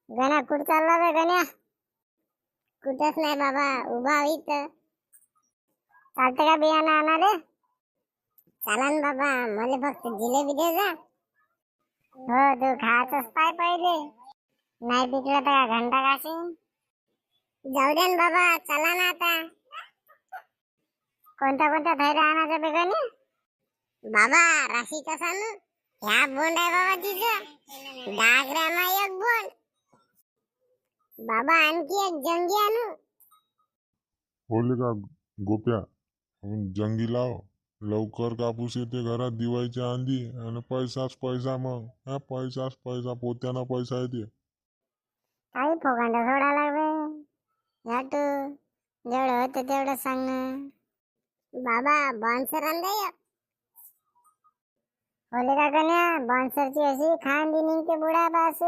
गण्या कुठं चालला रे गण्या? कुठंच नाही बाबा, उभा इथं. चालतं का बियाणं आणाले? चला ना बाबा, मला फक्त जिलेबी दे जा. हो, तू खातच पाय पहिले, नाही पिकलं तर घंटा घासीन. जाऊ दे ना बाबा, चला ना आता. कोणत्या कोणत्या थैल्या आणायच्या बेगाने? बाबा राशीचा सांगू, ह्या बोंड आहे बाबा तिचं 10 ग्रॅम एक बोंड. बाबा आणखी एक जंगी आणू? बोलले का गोप्या, आपण जंगी लाव. लवकर कापूस येते घरात दिवाळीच्या आंधी, आणि पैसाच पैसा. मग हा पैसाच पैसा, पोत्यानं पैसा येते. काही फोकांडा सोडा लागवे याटू, जेवढं होतं तेवढं सांग. बाबा बॉन्सर आणले. होले का गण्या, बॉन्सरची अशी खांदी निघते बुडा बासू.